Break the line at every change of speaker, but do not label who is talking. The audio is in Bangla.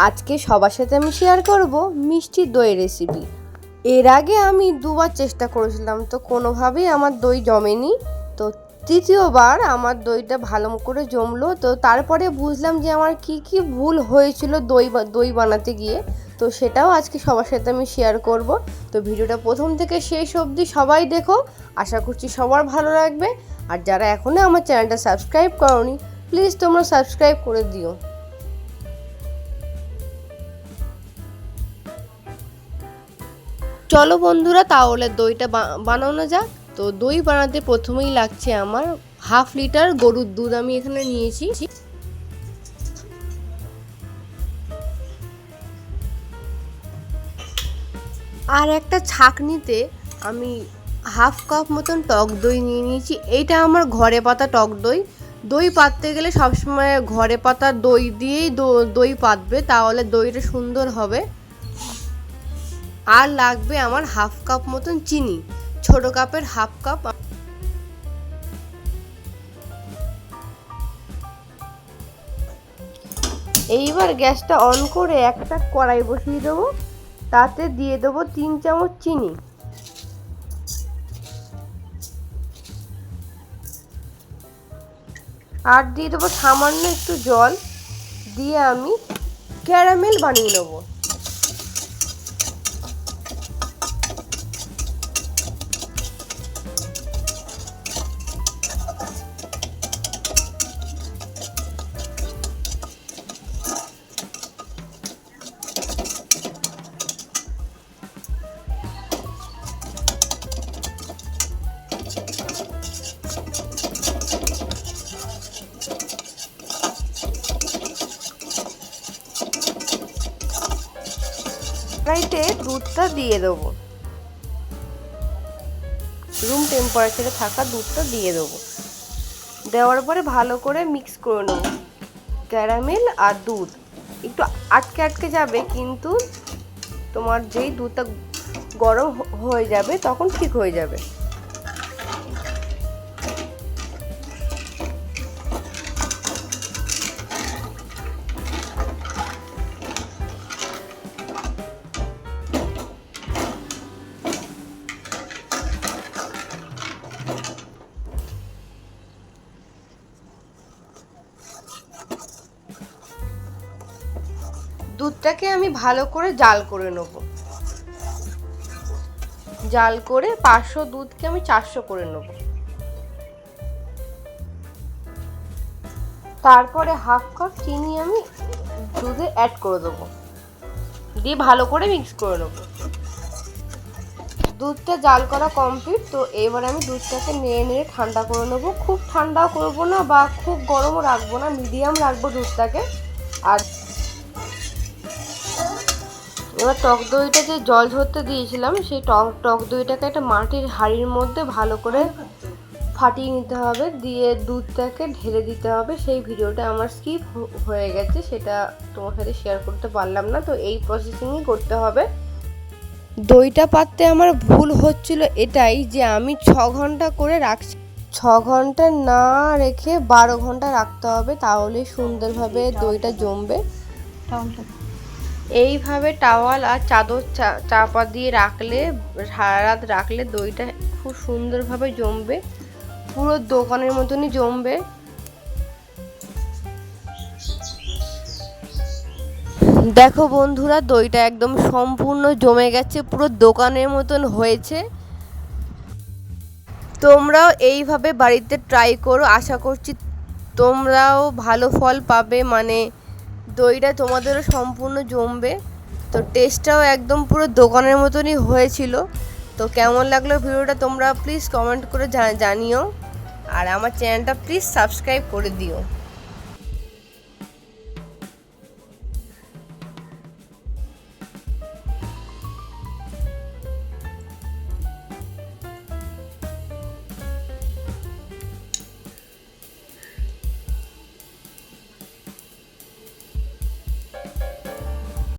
আজকে সবার সাথে আমি শেয়ার করব মিষ্টি দই রেসিপি। এর আগে আমি দুবার চেষ্টা করেছিলাম, তো কোনোভাবেই আমার দই জমেনি। তো তৃতীয়বার আমার দইটা ভালো করে জমলো। তো তারপরে বুঝলাম যে আমার কি ভুল হয়েছিল দই বানাতে গিয়ে। তো সেটাও আজকে সবার সাথে আমি শেয়ার করব। তো ভিডিওটা প্রথম থেকে শেষ অবধি সবাই দেখো, আশা করছি সবার ভালো লাগবে। আর যারা এখনও আমার চ্যানেলটা সাবস্ক্রাইব করোনি, প্লিজ তোমরা সাবস্ক্রাইব করে দিও। চলো বন্ধুরা, তাহলে দইটা বানানো যাক। তো দই বানাতে প্রথমেই লাগছে আমার হাফ লিটার গরুর দুধ আমি এখানে নিয়েছি। আর একটা ছাঁকনিতে আমি হাফ কাপ মতন টক দই নিয়ে নিয়েছি। এইটা আমার ঘরে পাতা টক দই। দই পাততে গেলে সবসময় ঘরে পাতা দই দিয়েই দই পাতবে, তাহলে দইটা সুন্দর হবে। আর লাগবে আমার হাফ কাপ মতন চিনি, ছোট কাপের হাফ কাপ। এইবার গ্যাসটা অন করে একটা কড়াই বসিয়ে দেবো, তাতে দিয়ে দেবো 3 চামচ চিনি। আর দিয়ে দেবো সামান্য একটু জল, দিয়ে আমি ক্যারামেল বানিয়ে নেবো। কড়াইতে দুধটা দিয়ে দেবো, রুম টেম্পারেচারে থাকা দুধটা দিয়ে দেবো। দেওয়ার পরে ভালো করে মিক্স করে নেব। ক্যারামেল আর দুধ একটু আটকে আটকে যাবে, কিন্তু তোমার যেই দুধটা গরম হয়ে যাবে তখন ঠিক হয়ে যাবে। দুধটাকে আমি ভালো করে জাল করে নেব। জাল করে 500 দুধকে আমি 400 করে নেব। তারপরে হাফ কাপ চিনি আমি দুধে অ্যাড করে দেবো, দিয়ে ভালো করে মিক্স করে নেব। দুধটা জাল করা কমপ্লিট। তো এবার আমি দুধটাকে নেড়ে নেড়ে ঠান্ডা করে নেব। খুব ঠান্ডাও করবো না বা খুব গরমও রাখবো না, মিডিয়াম রাখবো দুধটাকে। আর এবার টক দইটা যে জল ঝরতে দিয়েছিলাম, সেই টক দইটাকে একটা মাটির হাঁড়ির মধ্যে ভালো করে ফাটিয়ে নিতে হবে, দিয়ে দুধটাকে ঢেলে দিতে হবে। সেই ভিডিওটা আমার স্কিপ হয়ে গেছে, সেটা তোমার সাথে শেয়ার করতে পারলাম না। তো এই প্রসেসিংই করতে হবে। দইটা পাততে আমার ভুল হচ্ছিল এটাই যে আমি 6 ঘন্টা করে রাখছি। 6 ঘন্টা না রেখে 12 ঘন্টা রাখতে হবে, তাহলে সুন্দরভাবে দইটা জমবে। এইভাবে টাওয়াল আর চাদর চাপা দিয়ে রাখলে, সারা রাত রাখলে দইটা খুব সুন্দরভাবে জমবে, পুরো দোকানের মতনই জমবে। দেখো বন্ধুরা, দইটা একদম সম্পূর্ণ জমে গেছে, পুরো দোকানের মতন হয়েছে। তোমরাও এইভাবে বাড়িতে ট্রাই করো, আশা করছি তোমরাও ভালো ফল পাবে। মানে দইটা তোমাদেরও সম্পূর্ণ জমবে। তো টেস্টটাও একদম পুরো দোকানের মতনই হয়েছিল। তো কেমন লাগলো ভিডিওটা তোমরা প্লিজ কমেন্ট করে জানিও। আর আমার চ্যানেলটা প্লিজ সাবস্ক্রাইব করে দিও।